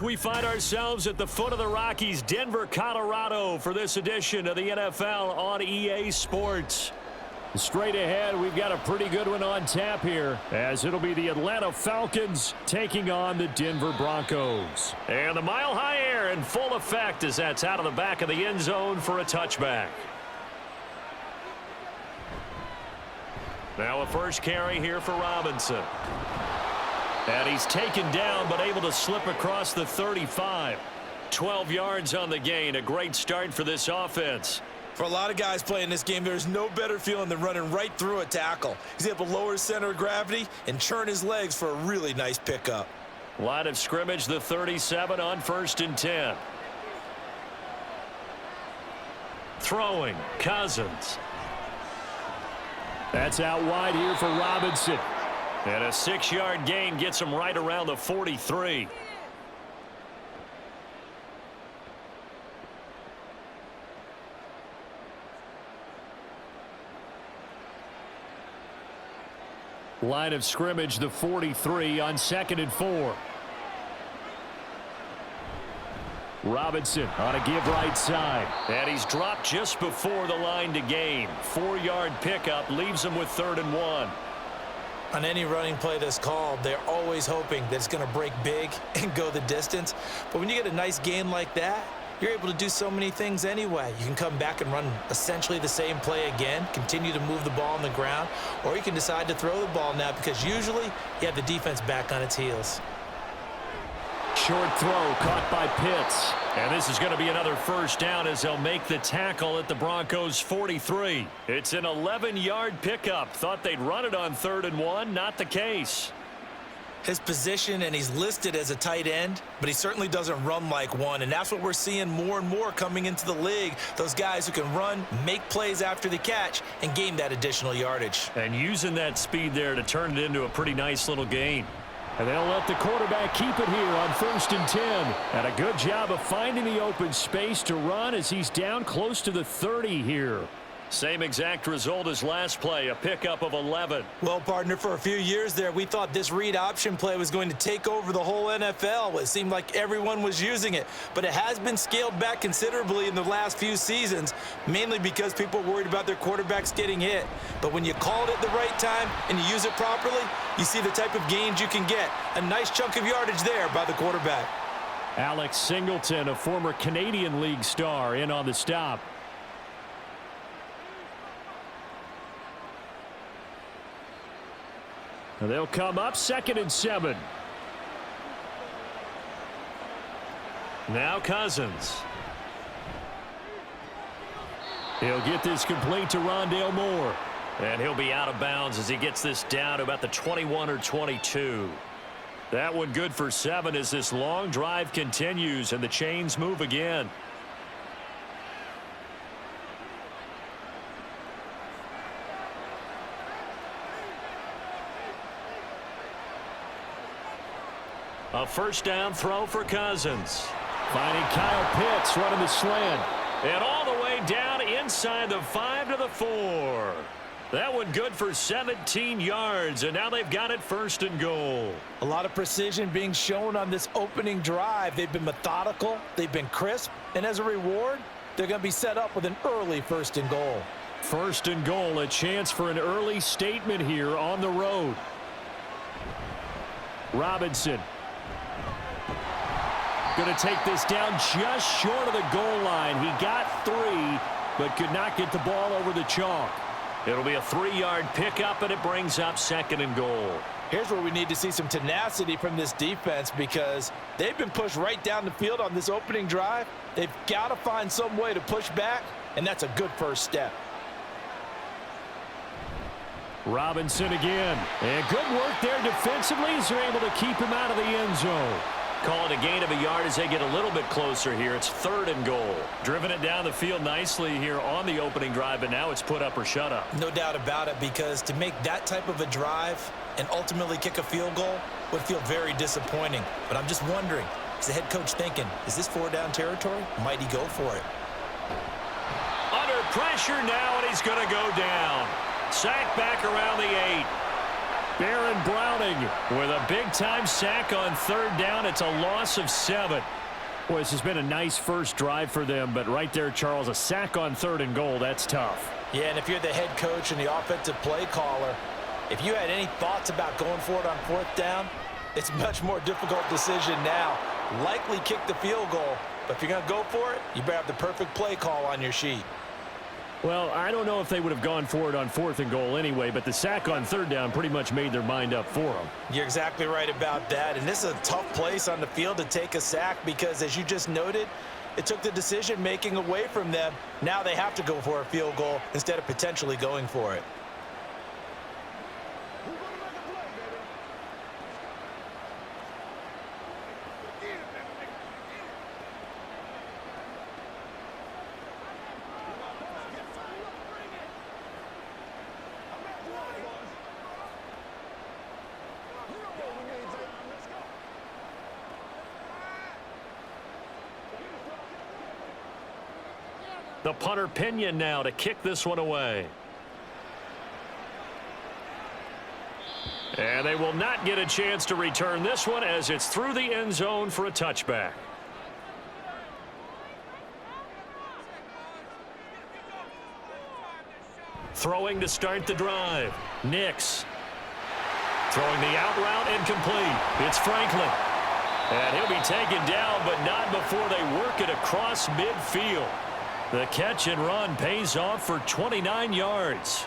We find ourselves at the foot of the Rockies, Denver, Colorado, for this edition of the NFL on EA Sports. Straight ahead, we've got a pretty good one on tap here, as it'll be the Atlanta Falcons taking on the Denver Broncos. And the mile-high air in full effect as that's out of the back of the end zone for a touchback. Now a first carry here for Robinson. And he's taken down, but able to slip across the 35. 12 yards on the gain. A great start for this offense. For a lot of guys playing this game, there's no better feeling than running right through a tackle. He's able to lower his center of gravity and churn his legs for a really nice pickup. Line of scrimmage, the 37 on 1st and 10. Throwing, Cousins. That's out wide here for Robinson. And a 6-yard gain gets him right around the 43. Line of scrimmage, the 43 on 2nd and 4. Robinson on a give right side. And he's dropped just before the line to gain. 4-yard pickup leaves him with 3rd and 1. On any running play that's called, they're always hoping that it's going to break big and go the distance. But when you get a nice gain like that, you're able to do so many things anyway. You can come back and run essentially the same play again, continue to move the ball on the ground, or you can decide to throw the ball now because usually you have the defense back on its heels. Short throw caught by Pitts. And this is going to be another first down as they'll make the tackle at the Broncos 43. It's an 11-yard pickup. Thought they'd run it on 3rd and 1. Not the case. His position, and he's listed as a tight end, but he certainly doesn't run like one, and that's what we're seeing more and more coming into the league. Those guys who can run, make plays after the catch, and gain that additional yardage. And using that speed there to turn it into a pretty nice little gain. And they'll let the quarterback keep it here on 1st and 10. And a good job of finding the open space to run as he's down close to the 30 here. Same exact result as last play, a pickup of 11. Well, partner, for a few years there, we thought this read option play was going to take over the whole NFL. It seemed like everyone was using it, but it has been scaled back considerably in the last few seasons, mainly because people are worried about their quarterbacks getting hit. But when you call it at the right time and you use it properly, you see the type of gains you can get. A nice chunk of yardage there by the quarterback. Alex Singleton, a former Canadian League star, in on the stop. They'll come up 2nd and 7. Now Cousins. He'll get this complete to Rondale Moore. And he'll be out of bounds as he gets this down to about the 21 or 22. That one good for 7 as this long drive continues and the chains move again. A first down throw for Cousins. Finding Kyle Pitts running the slant. And all the way down inside the 5 to the 4. That one good for 17 yards, and now they've got it 1st and goal. A lot of precision being shown on this opening drive. They've been methodical, they've been crisp, and as a reward, they're going to be set up with an early 1st and goal. 1st and goal, a chance for an early statement here on the road. Robinson. Going to take this down just short of the goal line. He got 3, but could not get the ball over the chalk. It'll be a 3-yard pickup, and it brings up 2nd and goal. Here's where we need to see some tenacity from this defense because they've been pushed right down the field on this opening drive. They've got to find some way to push back, and that's a good first step. Robinson again. And good work there defensively as they're able to keep him out of the end zone. Call it a gain of a yard as they get a little bit closer here. It's 3rd and goal. Driven it down the field nicely here on the opening drive, but now it's put up or shut up. No doubt about it, because to make that type of a drive and ultimately kick a field goal would feel very disappointing. But I'm just wondering, is the head coach thinking, is this 4-down territory? Might he go for it? Under pressure now, and he's going to go down. Sacked back around the 8. Baron Browning with a big-time sack on third down. It's a loss of 7. Boy, this has been a nice first drive for them, but right there, Charles, a sack on 3rd and goal, that's tough. Yeah, and if you're the head coach and the offensive play caller, if you had any thoughts about going for it on 4th down, it's a much more difficult decision now. Likely kick the field goal, but if you're going to go for it, you better have the perfect play call on your sheet. Well, I don't know if they would have gone for it on 4th and goal anyway, but the sack on 3rd down pretty much made their mind up for them. You're exactly right about that, and this is a tough place on the field to take a sack because, as you just noted, it took the decision-making away from them. Now they have to go for a field goal instead of potentially going for it. The punter Pinion now to kick this one away. And they will not get a chance to return this one as it's through the end zone for a touchback. Throwing to start the drive. Nix. Throwing the out route incomplete. It's Franklin. And he'll be taken down, but not before they work it across midfield. The catch and run pays off for 29 yards.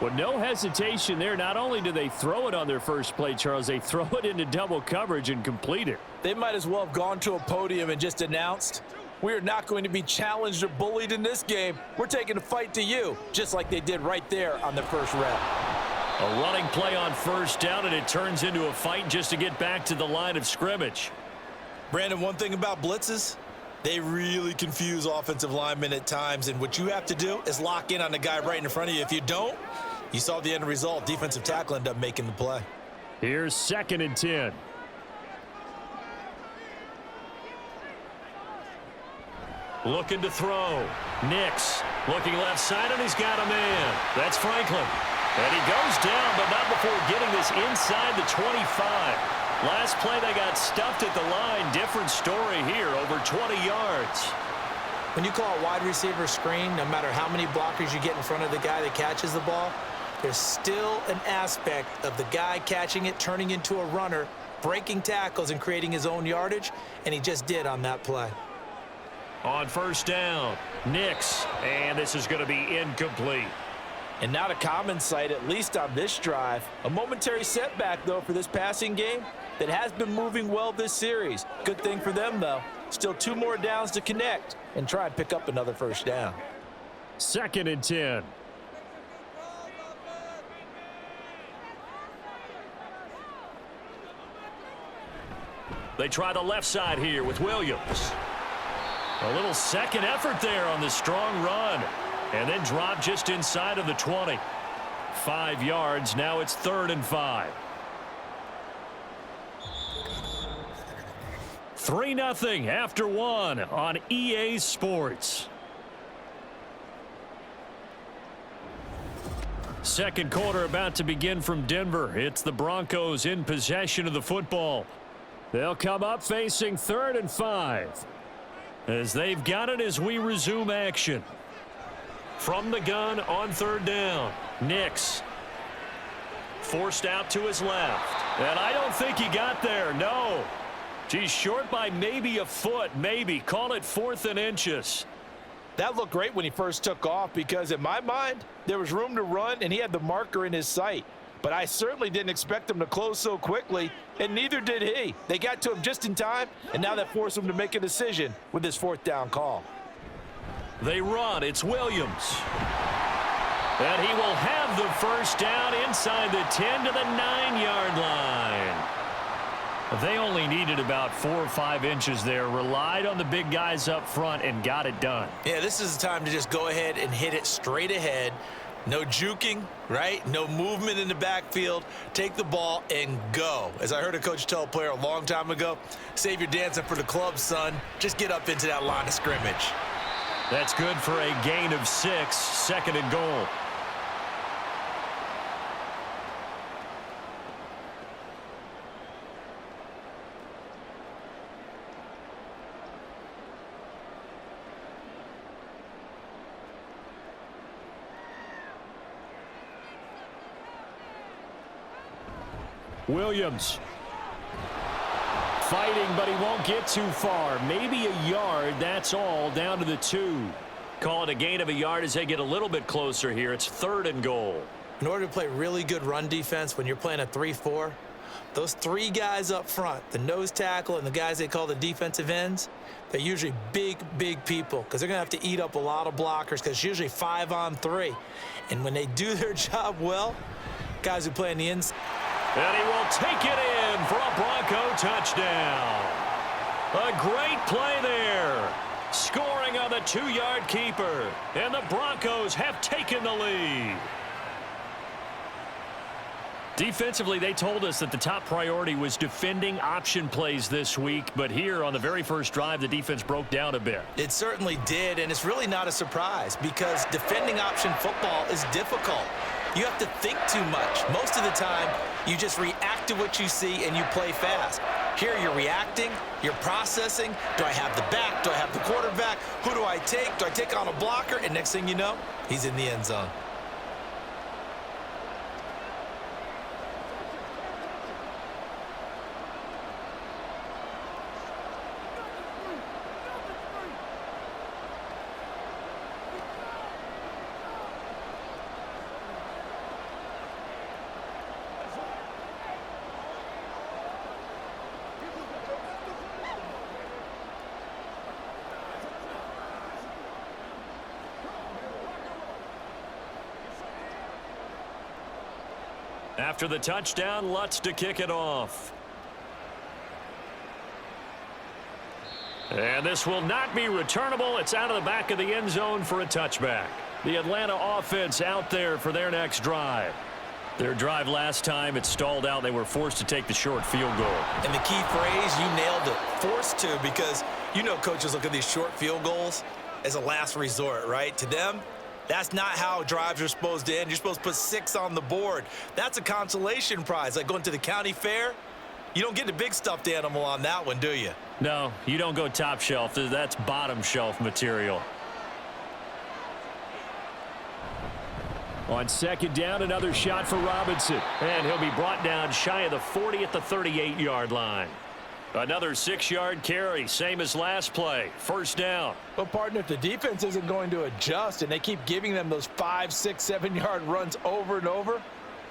With no hesitation there, not only do they throw it on their first play, Charles, they throw it into double coverage and complete it. They might as well have gone to a podium and just announced, we are not going to be challenged or bullied in this game. We're taking a fight to you, just like they did right there on the first rep. A running play on first down, and it turns into a fight just to get back to the line of scrimmage. Brandon, one thing about blitzes, they really confuse offensive linemen at times, and what you have to do is lock in on the guy right in front of you. If you don't, you saw the end result. Defensive tackle ended up making the play. Here's 2nd and 10. Looking to throw. Nix looking left side, and he's got a man. That's Franklin. And he goes down, but not before getting this inside the 25. Last play, they got stuffed at the line. Different story here, over 20 yards. When you call a wide receiver screen, no matter how many blockers you get in front of the guy that catches the ball, there's still an aspect of the guy catching it, turning into a runner, breaking tackles and creating his own yardage, and he just did on that play. On first down, Nix, and this is going to be incomplete. And not a common sight, at least on this drive. A momentary setback, though, for this passing game that has been moving well this series. Good thing for them, though. Still 2 more downs to connect and try and pick up another first down. 2nd and 10. They try the left side here with Williams. A little second effort there on the strong run. And then drop just inside of the 20. 5 yards. Now it's 3rd and 5. 3-0 after 1 on EA Sports. Second quarter about to begin from Denver. It's the Broncos in possession of the football. They'll come up facing 3rd and 5. As they've got it as we resume action. From the gun on 3rd down. Nix. Forced out to his left. And I don't think he got there. No. He's short by maybe a foot. Maybe. Call it 4th and inches. That looked great when he first took off because in my mind, there was room to run and he had the marker in his sight. But I certainly didn't expect him to close so quickly, and neither did he. They got to him just in time, and now that forced him to make a decision with his 4th down call. They run. It's Williams. And he will have the first down inside the 10 to the 9-yard line. They only needed about 4 or 5 inches there. Relied on the big guys up front and got it done. Yeah, this is the time to just go ahead and hit it straight ahead. No juking, right? No movement in the backfield. Take the ball and go. As I heard a coach tell a player a long time ago, save your dancing for the club, son. Just get up into that line of scrimmage. That's good for a gain of 6, 2nd and goal. Williams. Fighting, but he won't get too far. Maybe a yard, that's all, down to the 2. Call it a gain of a yard as they get a little bit closer here. It's 3rd and goal. In order to play really good run defense when you're playing a 3-4, those 3 guys up front, the nose tackle and the guys they call the defensive ends, they're usually big people because they're going to have to eat up a lot of blockers because it's usually 5-on-3. And when they do their job well, guys who play in the inside. And he will take it in for a Bronco touchdown. A great play there. Scoring on the 2-yard keeper. And the Broncos have taken the lead. Defensively, they told us that the top priority was defending option plays this week. But here on the very first drive, the defense broke down a bit. It certainly did, and it's really not a surprise because defending option football is difficult. You have to think too much. Most of the time, you just react to what you see and you play fast. Here you're reacting, you're processing. Do I have the back? Do I have the quarterback? Who do I take? Do I take on a blocker? And next thing you know, he's in the end zone. After the touchdown, Lutz to kick it off. And this will not be returnable. It's out of the back of the end zone for a touchback. The Atlanta offense out there for their next drive. Their drive last time, it stalled out. They were forced to take the short field goal. And the key phrase, you nailed it, forced to, because you know coaches look at these short field goals as a last resort, right? To them, that's not how drives are supposed to end. You're supposed to put 6 on the board. That's a consolation prize. Like going to the county fair, you don't get the big stuffed animal on that one, do you? No, you don't go top shelf. That's bottom shelf material. On 2nd down, another shot for Robinson. And he'll be brought down shy of the 40 at the 38-yard line. Another 6-yard carry, same as last play. 1st down. Well, partner, if the defense isn't going to adjust and they keep giving them those 5, 6, 7-yard runs over and over,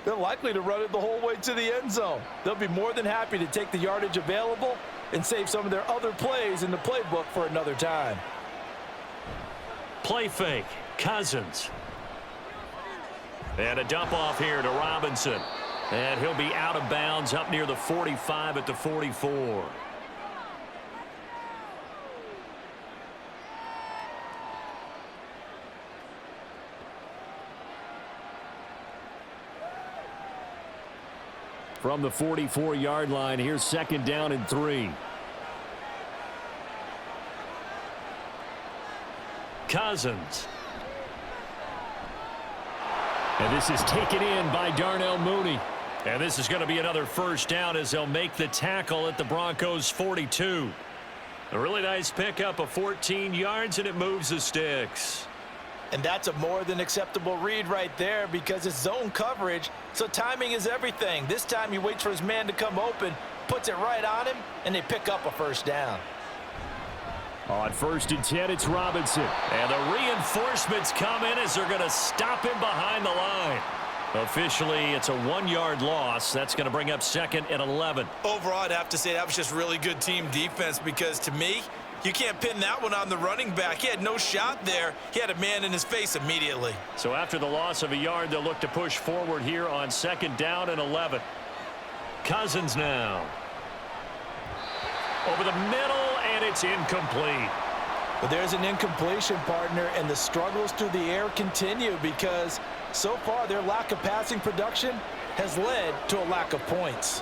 they're likely to run it the whole way to the end zone. They'll be more than happy to take the yardage available and save some of their other plays in the playbook for another time. Play fake, Cousins. And a dump off here to Robinson. And he'll be out of bounds up near the 45 at the 44. From the 44-yard line, here's 2nd down and 3. Cousins. And this is taken in by Darnell Mooney. And this is going to be another 1st down as they'll make the tackle at the Broncos' 42. A really nice pickup of 14 yards, and it moves the sticks. And that's a more than acceptable read right there because it's zone coverage, so timing is everything. This time he waits for his man to come open, puts it right on him, and they pick up a 1st down. On 1st and 10, it's Robinson. And the reinforcements come in as they're going to stop him behind the line. Officially, it's a 1-yard loss. That's going to bring up 2nd and 11. Overall, I'd have to say that was just really good team defense because, to me, you can't pin that one on the running back. He had no shot there. He had a man in his face immediately. So after the loss of a yard, they'll look to push forward here on 2nd down and 11. Cousins now. Over the middle, and it's incomplete. But there's an incompletion, partner, and the struggles through the air continue because so far their lack of passing production has led to a lack of points.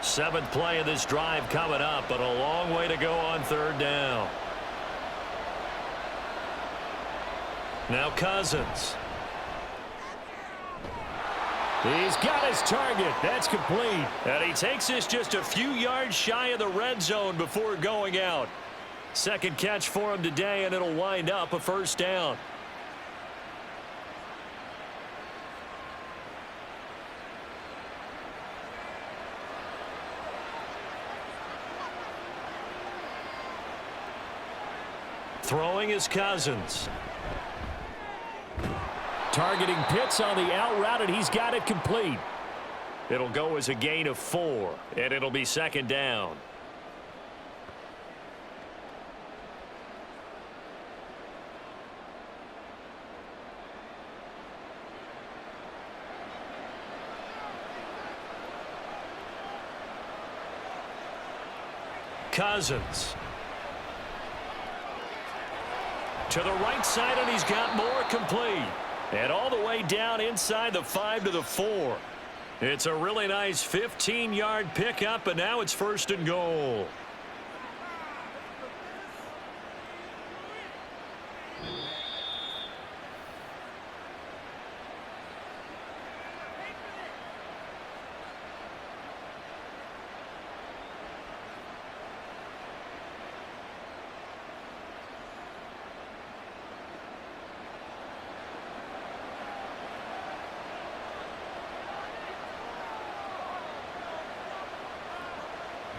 7th play of this drive coming up, but a long way to go on 3rd down. Now Cousins. He's got his target. That's complete. And he takes this just a few yards shy of the red zone before going out. 2nd catch for him today, and it'll wind up a 1st down. Throwing is Cousins. Targeting Pitts on the out route, and he's got it complete. It'll go as a gain of 4, and it'll be second down. Cousins. To the right side, and he's got more complete. And all the way down inside the 5 to the 4. It's a really nice 15-yard pickup, and now it's first and goal.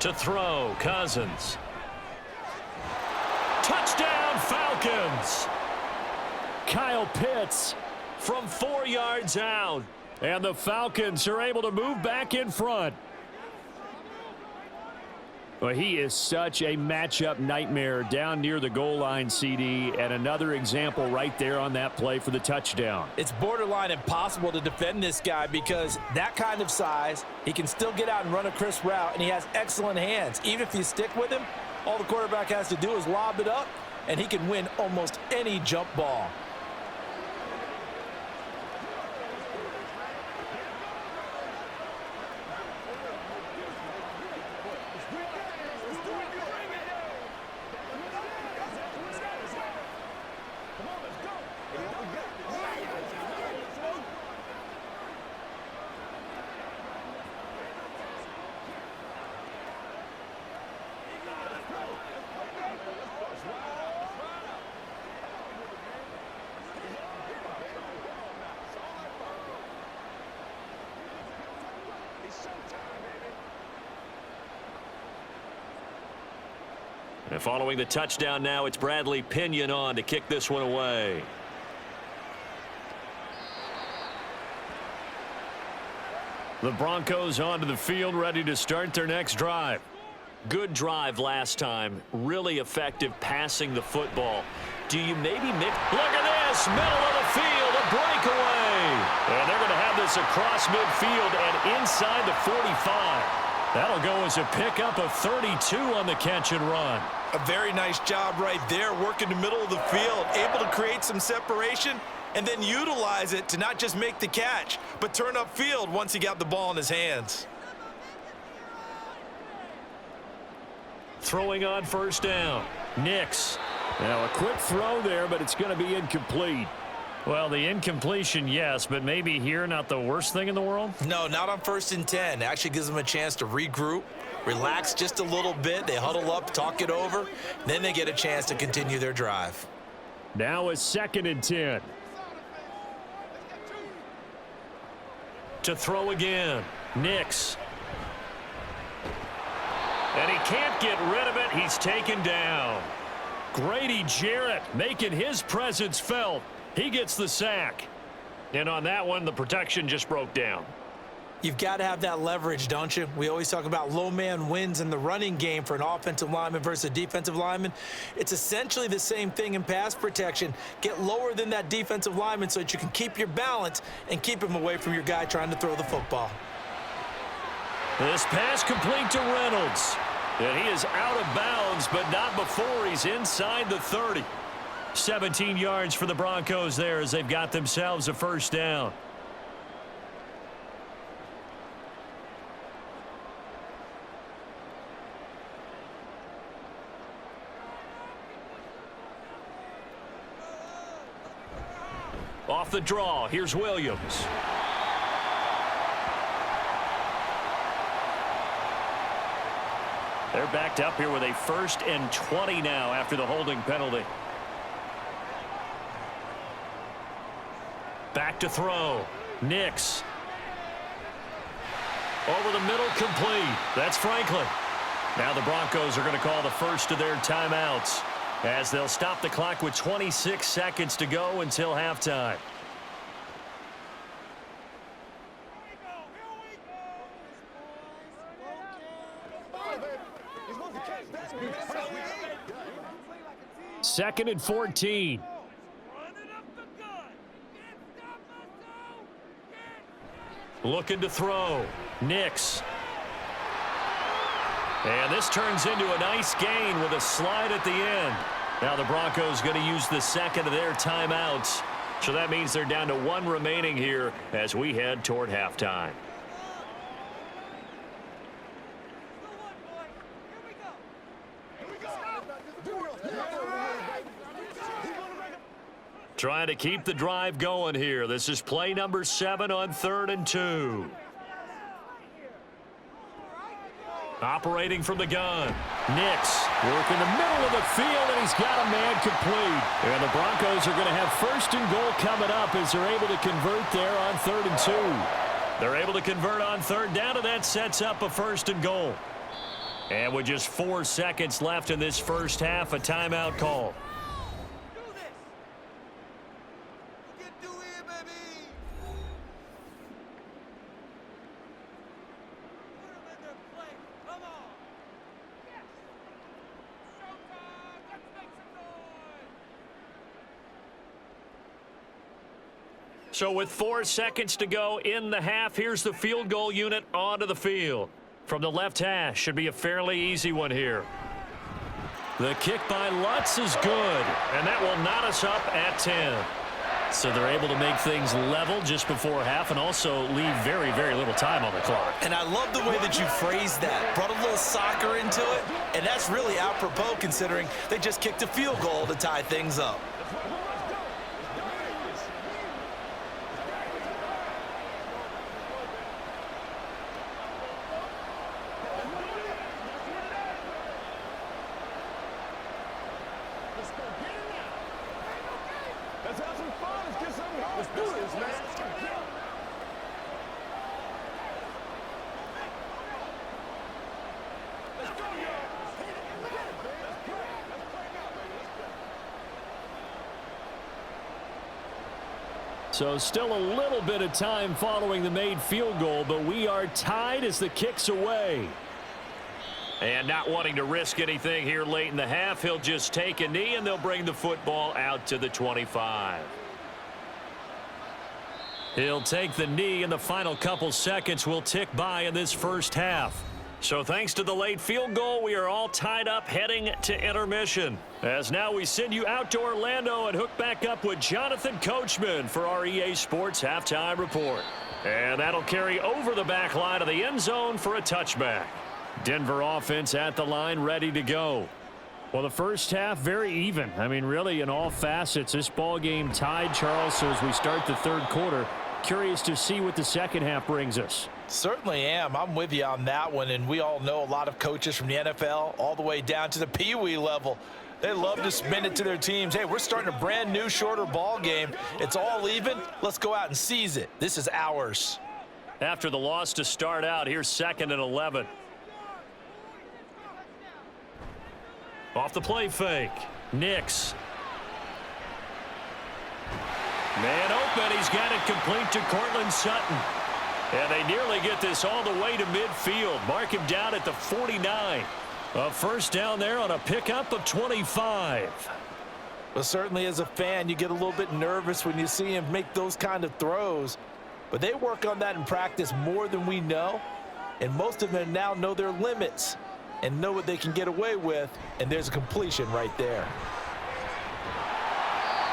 To throw, Cousins. Touchdown, Falcons! Kyle Pitts from 4 yards out. And the Falcons are able to move back in front. Well, he is such a matchup nightmare down near the goal line, CD, and another example right there on that play for the touchdown. It's borderline impossible to defend this guy because that kind of size, he can still get out and run a crisp route, and he has excellent hands. Even if you stick with him, all the quarterback has to do is lob it up, and he can win almost any jump ball. And following the touchdown now, it's Bradley Pinion on to kick this one away. The Broncos onto the field, ready to start their next drive. Good drive last time. Really effective passing the football. Do you maybe mix? Look at this, middle of the field, a breakaway. And they're going to have this across midfield and inside the 45. That'll go as a pickup of 32 on the catch and run. A very nice job right there, working the middle of the field, able to create some separation and then utilize it to not just make the catch, but turn upfield once he got the ball in his hands. Throwing on first down. Nix. Now a quick throw there, but it's going to be incomplete. Well, the incompletion, yes, but maybe here not the worst thing in the world? No, not on 1st and 10. It actually gives them a chance to regroup, relax just a little bit. They huddle up, talk it over. Then they get a chance to continue their drive. Now a 2nd and 10. To throw again. Nix. And he can't get rid of it. He's taken down. Grady Jarrett making his presence felt. He gets the sack. And on that one, the protection just broke down. You've got to have that leverage, don't you? We always talk about low man wins in the running game for an offensive lineman versus a defensive lineman. It's essentially the same thing in pass protection. Get lower than that defensive lineman so that you can keep your balance and keep him away from your guy trying to throw the football. This pass complete to Reynolds. And he is out of bounds, but not before he's inside the 30. 17 yards for the Broncos there as they've got themselves a first down. Off the draw, here's Williams. They're backed up here with a 1st and 20 now after the holding penalty. Back to throw. Nix. Over the middle, complete. That's Franklin. Now the Broncos are going to call the first of their timeouts. as they'll stop the clock with 26 seconds to go until halftime. Second and 14. Looking to throw. Nix. And this turns into a nice gain with a slide at the end. Now the Broncos going to use the second of their timeouts. So that means they're down to one remaining here as we head toward halftime. Trying to keep the drive going here. This is play number 7 on 3rd and 2. Operating from the gun. Nix working the middle of the field, and he's got a man complete. And the Broncos are going to have 1st and goal coming up as they're able to convert there on 3rd and 2. They're able to convert on 3rd down, and that sets up a 1st and goal. And with just 4 seconds left in this first half, a timeout call. So with 4 seconds to go in the half, here's the field goal unit onto the field. From the left hash, should be a fairly easy one here. The kick by Lutz is good, and that will knot us up at 10. So they're able to make things level just before half and also leave very, very little time on the clock. And I love the way that you phrased that. Brought a little soccer into it, and that's really apropos considering they just kicked a field goal to tie things up. So still a little bit of time following the made field goal, but we are tied as the kick's away. And not wanting to risk anything here late in the half, he'll just take a knee, and they'll bring the football out to the 25. He'll take the knee, and the final couple seconds will tick by in this first half. So thanks to the late field goal, we are all tied up heading to intermission. As now we send you out to Orlando and hook back up with Jonathan Coachman for our EA Sports Halftime Report. And that'll carry over the back line of the end zone for a touchback. Denver offense at the line, ready to go. Well, the first half, very even. I mean, really, in all facets, this ball game tied, Charles. So as we start the third quarter, curious to see what the second half brings us. Certainly am. I'm with you on that one, and we all know a lot of coaches from the NFL all the way down to the Pee-wee level. They love to spin it to their teams. Hey, we're starting a brand new, shorter ball game. It's all even. Let's go out and seize it. This is ours. After the loss to start out, here's 2nd and 11. Off the play fake. Nix. Man open. He's got it complete to Cortland Sutton. And they nearly get this all the way to midfield. Mark him down at the 49. A first down there on a pickup of 25. Well, certainly as a fan, you get a little bit nervous when you see him make those kind of throws. But they work on that in practice more than we know. And most of them now know their limits and know what they can get away with. And there's a completion right there.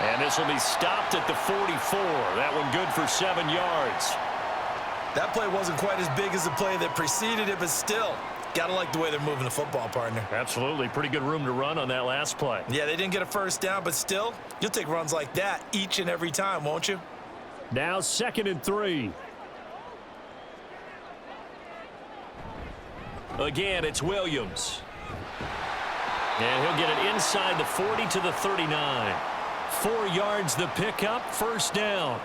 And this will be stopped at the 44. That one good for 7 yards. That play wasn't quite as big as the play that preceded it, but still, gotta like the way they're moving the football, partner. Absolutely. Pretty good room to run on that last play. Yeah, they didn't get a first down, but still, you'll take runs like that each and every time, won't you? Now 2nd and 3. Again, it's Williams. And he'll get it inside the 40 to the 39. 4 yards the pickup, first down.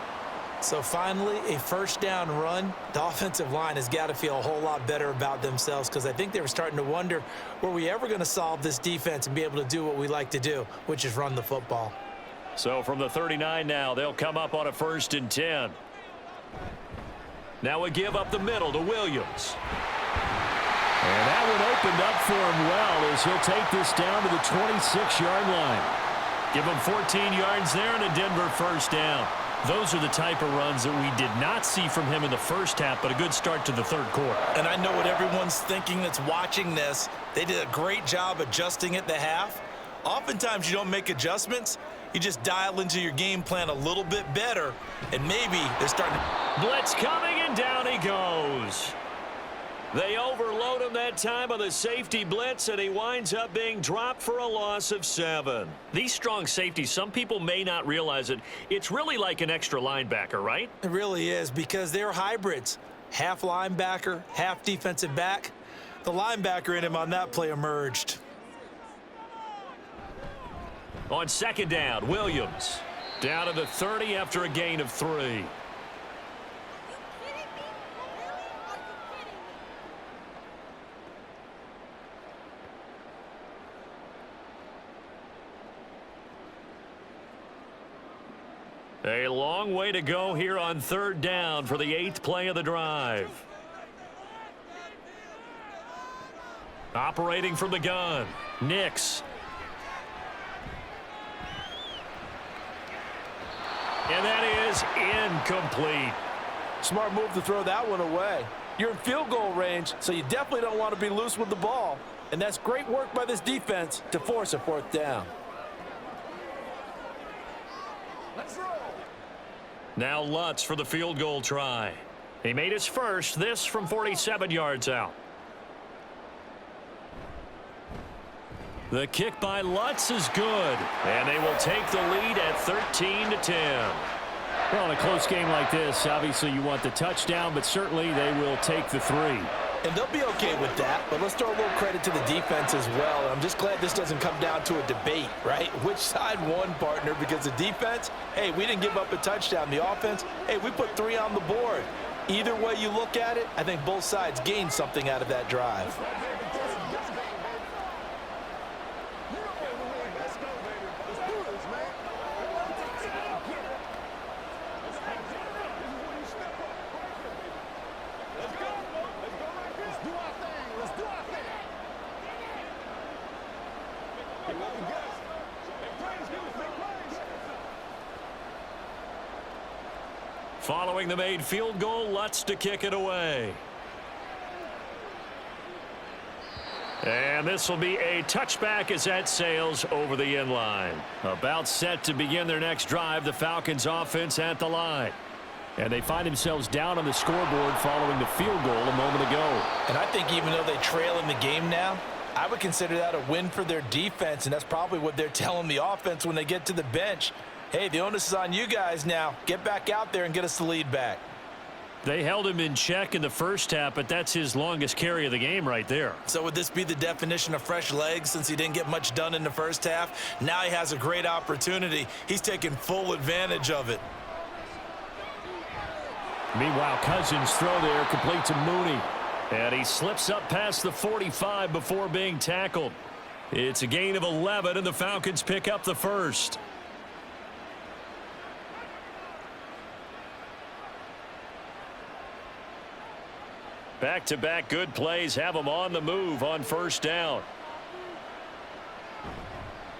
So finally, a first down run. The offensive line has got to feel a whole lot better about themselves because I think they were starting to wonder, were we ever going to solve this defense and be able to do what we like to do, which is run the football. So from the 39 now, they'll come up on a 1st and 10. Now we give up the middle to Williams. And that one opened up for him well as he'll take this down to the 26-yard line. Give him 14 yards there and a Denver first down. Those are the type of runs that we did not see from him in the first half, but a good start to the third quarter. And I know what everyone's thinking that's watching this. They did a great job adjusting at the half. Oftentimes you don't make adjustments. You just dial into your game plan a little bit better, and maybe they're starting to... Blitz coming, and down he goes. They overload him that time on the safety blitz, and he winds up being dropped for a loss of 7. These strong safeties, some people may not realize it. It's really like an extra linebacker, right? It really is, because they're hybrids. Half linebacker, half defensive back. The linebacker in him on that play emerged. On 2nd down, Williams. Down to the 30 after a gain of 3. A long way to go here on 3rd down for the 8th play of the drive. Operating from the gun, Nix. And that is incomplete. Smart move to throw that one away. You're in field goal range, so you definitely don't want to be loose with the ball. And that's great work by this defense to force a 4th down. Now Lutz for the field goal try. He made his first, this from 47 yards out. The kick by Lutz is good, and they will take the lead at 13-10. Well, in a close game like this, obviously you want the touchdown, but certainly they will take the 3. And they'll be okay with that, but let's throw a little credit to the defense as well. I'm just glad this doesn't come down to a debate, right? Which side won, partner? Because the defense, hey, we didn't give up a touchdown. The offense, hey, we put 3 on the board. Either way you look at it, I think both sides gained something out of that drive. Following the made field goal, Lutz to kick it away. And this will be a touchback as that sails over the end line. About set to begin their next drive, the Falcons offense at the line. And they find themselves down on the scoreboard following the field goal a moment ago. And I think even though they trail in the game now, I would consider that a win for their defense, and that's probably what they're telling the offense when they get to the bench. Hey, the onus is on you guys now. Get back out there and get us the lead back. They held him in check in the first half, but that's his longest carry of the game right there. So would this be the definition of fresh legs since he didn't get much done in the first half? Now he has a great opportunity. He's taking full advantage of it. Meanwhile, Cousins' throw there complete to Mooney. And he slips up past the 45 before being tackled. It's a gain of 11, and the Falcons pick up the first. Back-to-back good plays have them on the move on 1st down.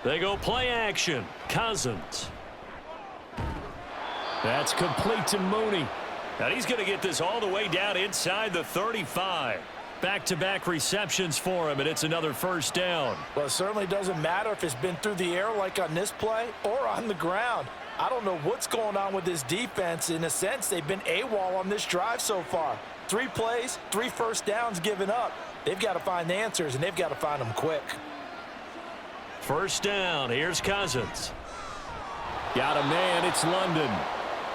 They go play action. Cousins. That's complete to Mooney. And he's going to get this all the way down inside the 35. Back-to-back receptions for him, and it's another 1st down. Well, it certainly doesn't matter if it's been through the air like on this play or on the ground. I don't know what's going on with this defense. In a sense, they've been AWOL on this drive so far. 3 plays, 3 first downs given up. They've got to find the answers, and they've got to find them quick. 1st down. Here's Cousins. Got a man. It's London.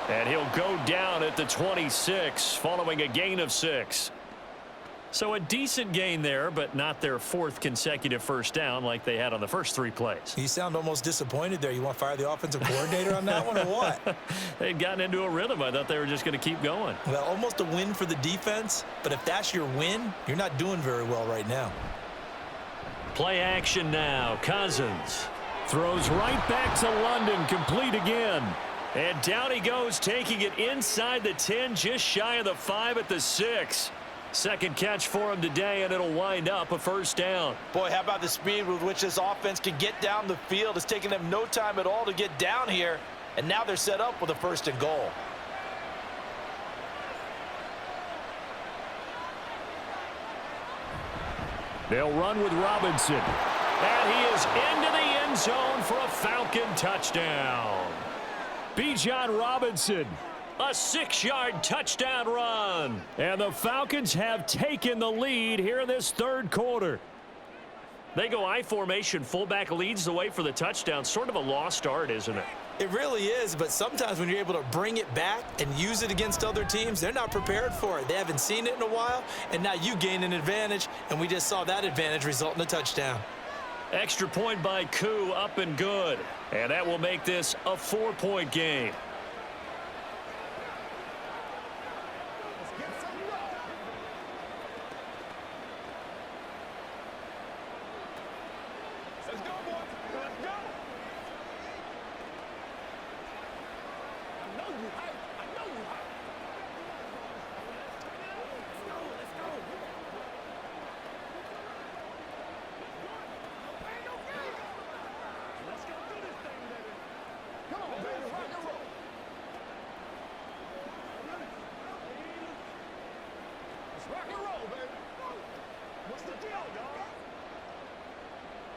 And he'll go down at the 26 following a gain of 6. So a decent gain there, but not their 4th consecutive first down like they had on the first 3 plays. You sound almost disappointed there. You want to fire the offensive coordinator on that one or what? They'd gotten into a rhythm. I thought they were just going to keep going. Well, almost a win for the defense, but if that's your win, you're not doing very well right now. Play action now. Cousins throws right back to London, complete again. And down he goes, taking it inside the 10, just shy of the 5 at the 6. Second catch for him today, and it'll wind up a first down. Boy, how about the speed with which this offense can get down the field? It's taken them no time at all to get down here, and now they're set up with a 1st and goal. They'll run with Robinson. And he is into the end zone for a Falcon touchdown. Bijan Robinson, a 6-yard touchdown run. And the Falcons have taken the lead here in this 3rd quarter. They go I formation. Fullback leads the way for the touchdown. Sort of a lost art, isn't it? It really is, but sometimes when you're able to bring it back and use it against other teams, they're not prepared for it. They haven't seen it in a while, and now you gain an advantage, and we just saw that advantage result in a touchdown. Extra point by Koo, up and good. And that will make this a 4-point game.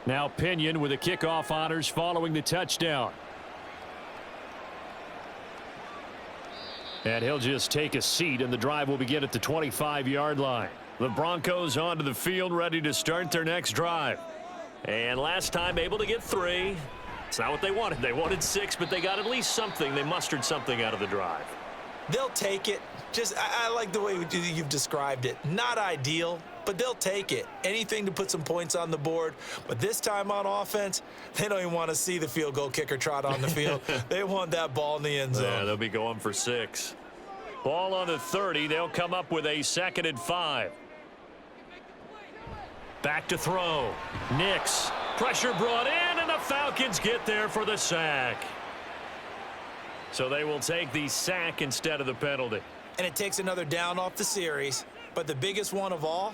Now Pinion with the kickoff honors following the touchdown. And he'll just take a seat, and the drive will begin at the 25-yard line. The Broncos onto the field, ready to start their next drive. And last time able to get 3. It's not what they wanted. They wanted 6, but they got at least something. They mustered something out of the drive. They'll take it. I like the way you've described it. Not ideal, but they'll take it. Anything to put some points on the board. But this time on offense, they don't even want to see the field goal kicker trot on the field. They want that ball in the end zone. Yeah, they'll be going for 6. Ball on the 30. They'll come up with a 2nd and 5. Back to throw. Nix. Pressure brought in, and the Falcons get there for the sack. So they will take the sack instead of the penalty. And it takes another down off the series. But the biggest one of all,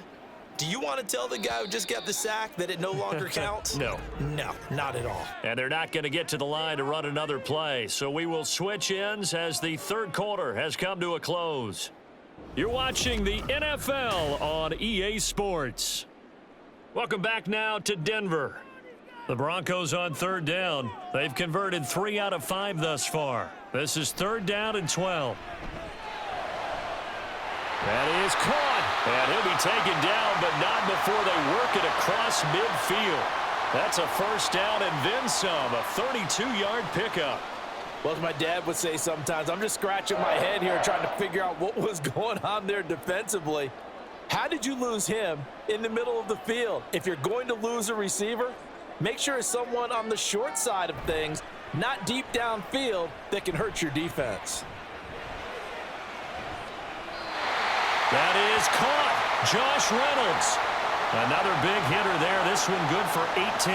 do you want to tell the guy who just got the sack that it no longer counts? No. No, not at all. And they're not going to get to the line to run another play. So we will switch ends as the 3rd quarter has come to a close. You're watching the NFL on EA Sports. Welcome back now to Denver. The Broncos on 3rd down. They've converted 3 out of 5 thus far. This is 3rd down and 12. That is caught. And he'll be taken down, but not before they work it across midfield. That's a first down and then some, a 32-yard pickup. Well, as my dad would say sometimes, I'm just scratching my head here trying to figure out what was going on there defensively. How did you lose him in the middle of the field? If you're going to lose a receiver, make sure it's someone on the short side of things, not deep downfield, that can hurt your defense. That is caught. Josh Reynolds. Another big hitter there. This one good for 18.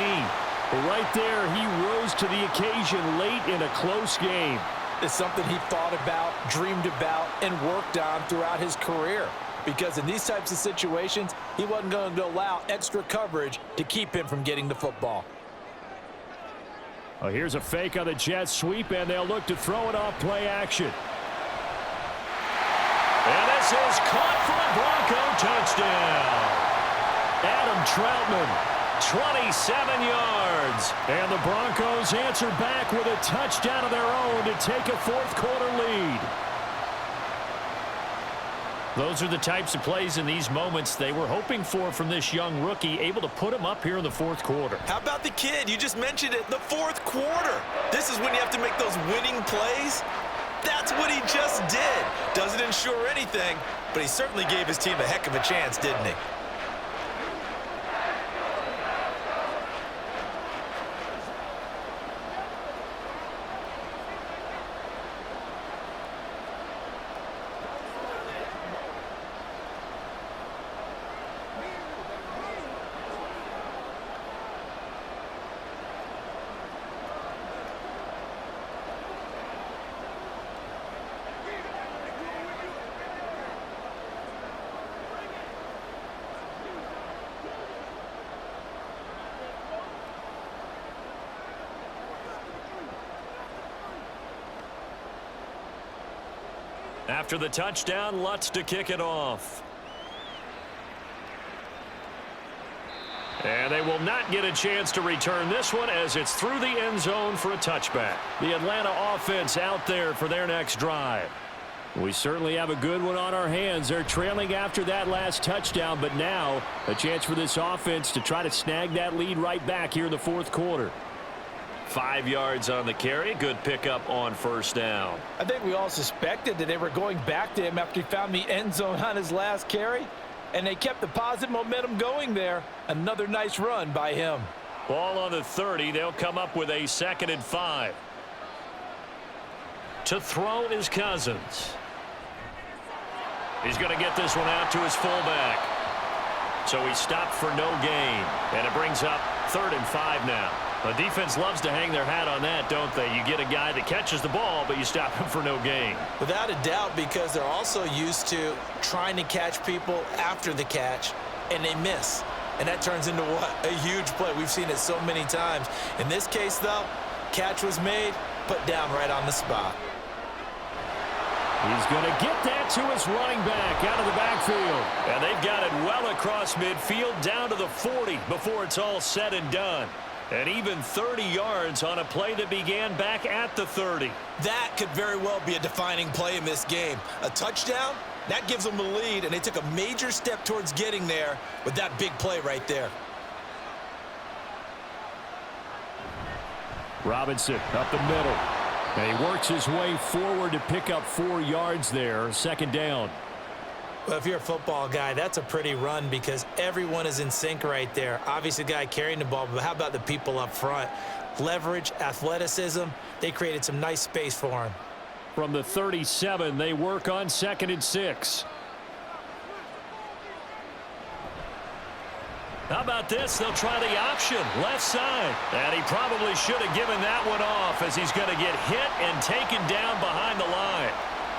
Right there, he rose to the occasion late in a close game. It's something he thought about, dreamed about, and worked on throughout his career. Because in these types of situations, he wasn't going to allow extra coverage to keep him from getting the football. Oh, here's a fake on the jet sweep, and they'll look to throw it off play action. And this is caught for a Bronco touchdown. Adam Troutman, 27 yards. And the Broncos answer back with a touchdown of their own to take a 4th quarter lead. Those are the types of plays in these moments they were hoping for from this young rookie, able to put him up here in the 4th quarter. How about the kid? You just mentioned it, the 4th quarter. This is when you have to make those winning plays. That's what he just did. Doesn't ensure anything, but he certainly gave his team a heck of a chance, didn't he? After the touchdown, Lutz to kick it off. And they will not get a chance to return this one as it's through the end zone for a touchback. The Atlanta offense out there for their next drive. We certainly have a good one on our hands. They're trailing after that last touchdown, but now a chance for this offense to try to snag that lead right back here in the fourth quarter. 5 yards on the carry. Good pickup on first down. I think we all suspected that they were going back to him after he found the end zone on his last carry, and they kept the positive momentum going there. Another nice run by him. Ball on the 30. They'll come up with a 2nd and 5. To throw is Cousins. He's going to get this one out to his fullback. So he stopped for no gain, and it brings up 3rd and 5 now. The defense loves to hang their hat on that, don't they? You get a guy that catches the ball, but you stop him for no gain. Without a doubt, because they're also used to trying to catch people after the catch, and they miss. And that turns into what? A huge play. We've seen it so many times. In this case, though, catch was made, put down right on the spot. He's going to get that to his running back out of the backfield. And they've got it well across midfield down to the 40 before it's all said and done. And even 30 yards on a play that began back at the 30. That could very well be a defining play in this game. A touchdown, that gives them the lead, and they took a major step towards getting there with that big play right there. Robinson up the middle. And he works his way forward to pick up 4 yards there. 2nd down. Well, if you're a football guy, that's a pretty run because everyone is in sync right there. Obviously, the guy carrying the ball, but how about the people up front? Leverage, athleticism, they created some nice space for him. From the 37, they work on 2nd and 6. How about this? They'll try the option, left side. And he probably should have given that one off as he's going to get hit and taken down behind the line.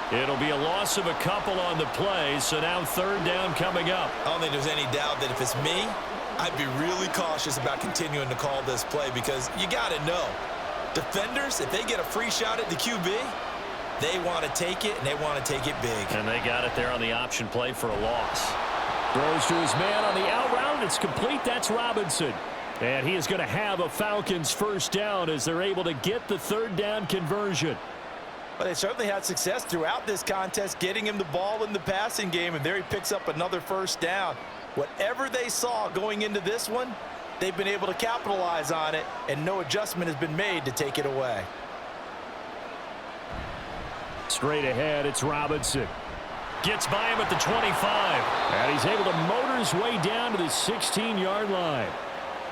It'll be a loss of a couple on the play, so now 3rd down coming up. I don't think there's any doubt that if it's me, I'd be really cautious about continuing to call this play because you got to know, defenders, if they get a free shot at the QB, they want to take it, and they want to take it big. And they got it there on the option play for a loss. Throws to his man on the out route. It's complete. That's Robinson. And he is going to have a Falcons 1st down as they're able to get the 3rd down conversion. But they certainly had success throughout this contest, getting him the ball in the passing game, and there he picks up another 1st down. Whatever they saw going into this one, they've been able to capitalize on it, and no adjustment has been made to take it away. Straight ahead, it's Robinson. Gets by him at the 25. And he's able to motor his way down to the 16-yard line.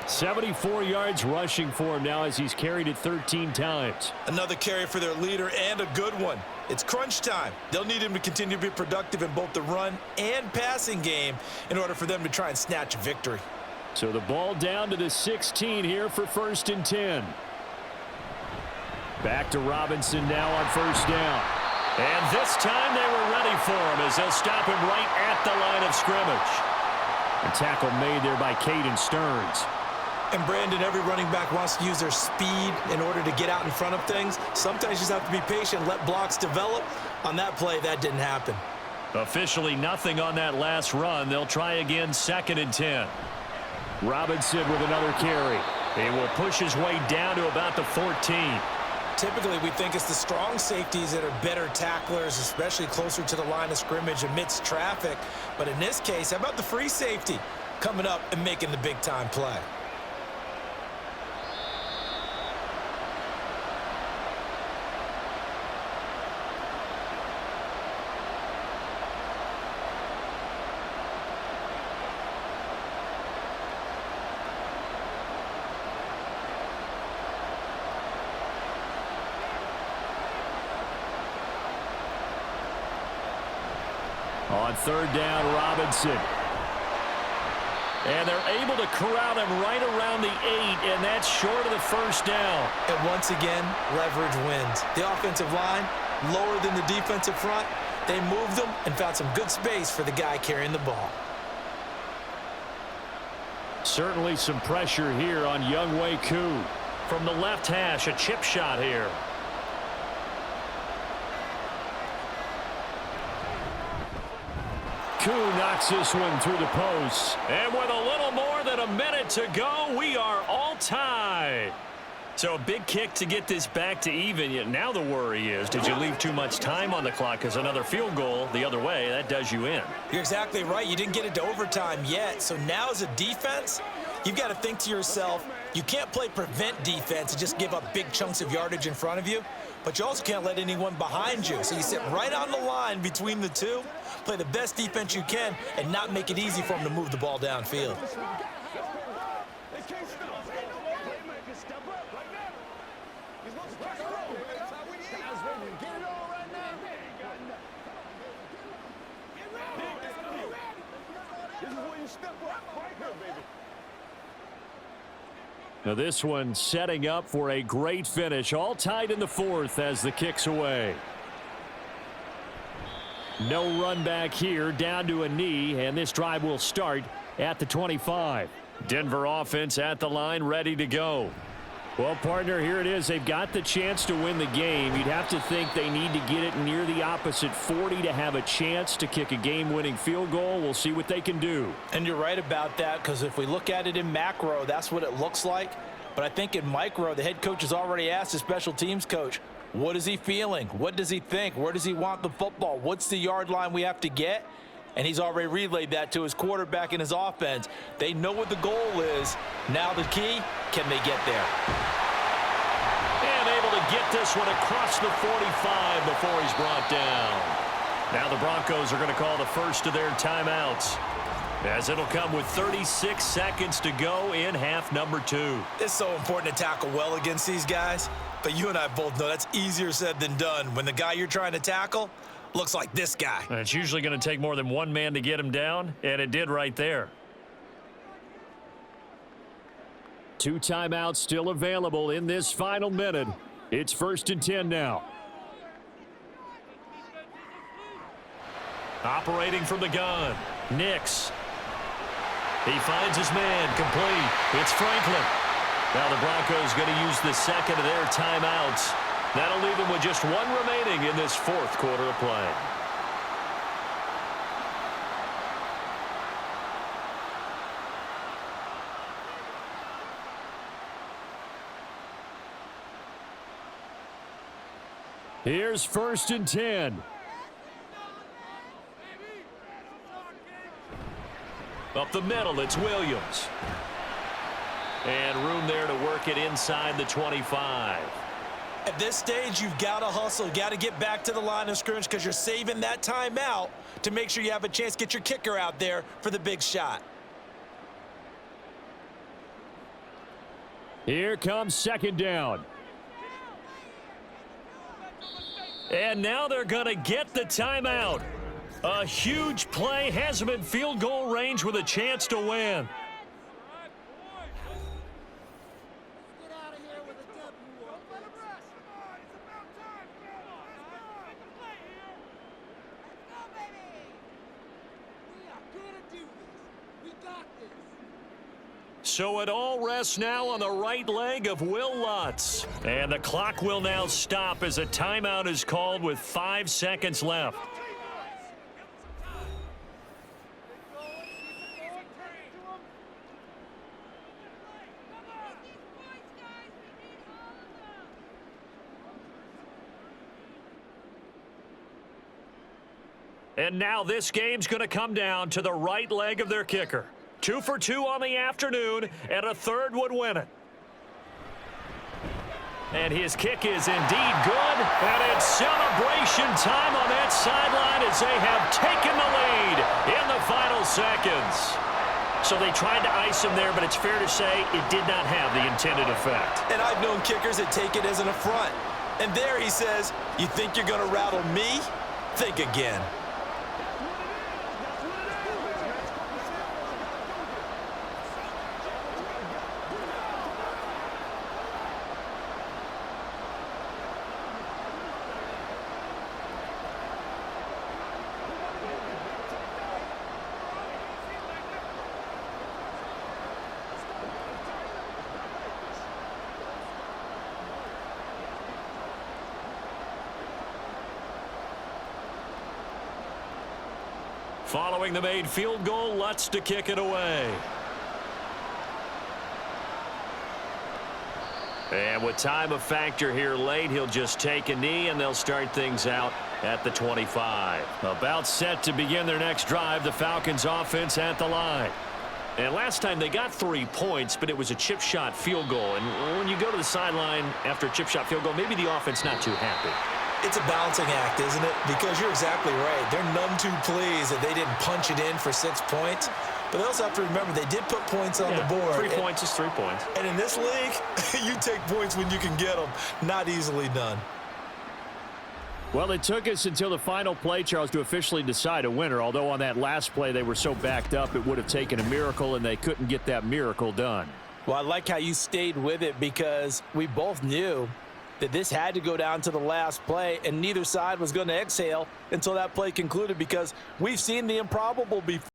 74 yards rushing for him now as he's carried it 13 times. Another carry for their leader and a good one. It's crunch time. They'll need him to continue to be productive in both the run and passing game in order for them to try and snatch a victory. So the ball down to the 16 here for 1st and 10. Back to Robinson now on 1st down. And this time they were ready for him as they'll stop him right at the line of scrimmage. A tackle made there by Caden Stearns. And Brandon, every running back wants to use their speed in order to get out in front of things. Sometimes you just have to be patient, let blocks develop. On that play, that didn't happen. Officially nothing on that last run. They'll try again 2nd and 10. Robinson with another carry. He will push his way down to about the 14. Typically, we think it's the strong safeties that are better tacklers, especially closer to the line of scrimmage amidst traffic. But in this case, how about the free safety coming up and making the big-time play? On third down, Robinson. And they're able to corral him right around the 8, and that's short of the first down. And once again, leverage wins. The offensive line, lower than the defensive front. They moved them and found some good space for the guy carrying the ball. Certainly some pressure here on Younghoe Koo. From the left hash, a chip shot here. Koo knocks this one through the post. And with a little more than a minute to go, we are all tied. So a big kick to get this back to even. Yet now the worry is, did you leave too much time on the clock? Because another field goal the other way, that does you in. You're exactly right. You didn't get it to overtime yet. So now as a defense, you've got to think to yourself, you can't play prevent defense and just give up big chunks of yardage in front of you. But you also can't let anyone behind you. So you sit right on the line between the two, play the best defense you can, and not make it easy for them to move the ball downfield. Now this one setting up for a great finish. All tied in the fourth as the kick's away. No run back here, down to a knee, and this drive will start at the 25. Denver offense at the line, ready to go. Well, partner, here it is. They've got the chance to win the game. You'd have to think they need to get it near the opposite 40 to have a chance to kick a game-winning field goal. We'll see what they can do. And you're right about that, because if we look at it in macro, that's what it looks like. But I think in micro, the head coach has already asked the special teams coach, what is he feeling? What does he think? Where does he want the football? What's the yard line we have to get? And he's already relayed that to his quarterback and his offense. They know what the goal is. Now the key, can they get there? And able to get this one across the 45 before he's brought down. Now the Broncos are going to call the first of their timeouts, as it'll come with 36 seconds to go in half number 2. It's so important to tackle well against these guys. But you and I both know that's easier said than done when the guy you're trying to tackle looks like this guy. And it's usually going to take more than one man to get him down, and it did right there. 2 timeouts still available in this final minute. It's 1st and 10 now. Operating from the gun, Nix. He finds his man, complete. It's Franklin. Now the Broncos going to use the second of their timeouts. That'll leave them with just one remaining in this fourth quarter of play. Here's 1st and 10. Up the middle, it's Williams. And room there to work it inside the 25. At this stage, you've got to hustle. Got to get back to the line of scrimmage because you're saving that timeout to make sure you have a chance to get your kicker out there for the big shot. Here comes 2nd down. And now they're going to get the timeout. A huge play, has them in field goal range with a chance to win. So it all rests now on the right leg of Will Lutz. And the clock will now stop as a timeout is called with 5 seconds left. And now this game's going to come down to the right leg of their kicker. 2 for 2 on the afternoon, and a third would win it. And his kick is indeed good, and it's celebration time on that sideline as they have taken the lead in the final seconds. So they tried to ice him there, but it's fair to say it did not have the intended effect. And I've known kickers that take it as an affront. And there he says, you think you're going to rattle me? Think again. Following the made field goal, Lutz to kick it away. And with time a factor here late, he'll just take a knee, and they'll start things out at the 25. About set to begin their next drive, the Falcons offense at the line. And last time they got 3 points, but it was a chip shot field goal. And when you go to the sideline after a chip shot field goal, maybe the offense not too happy. It's a balancing act, isn't it? Because you're exactly right. They're none too pleased that they didn't punch it in for 6 points. But they also have to remember they did put points on the board. 3 points is 3 points. And in this league, you take points when you can get them. Not easily done. Well, it took us until the final play, Charles, to officially decide a winner. Although on that last play they were so backed up, it would have taken a miracle, and they couldn't get that miracle done. Well, I like how you stayed with it because we both knew that this had to go down to the last play, and neither side was going to exhale until that play concluded because we've seen the improbable before.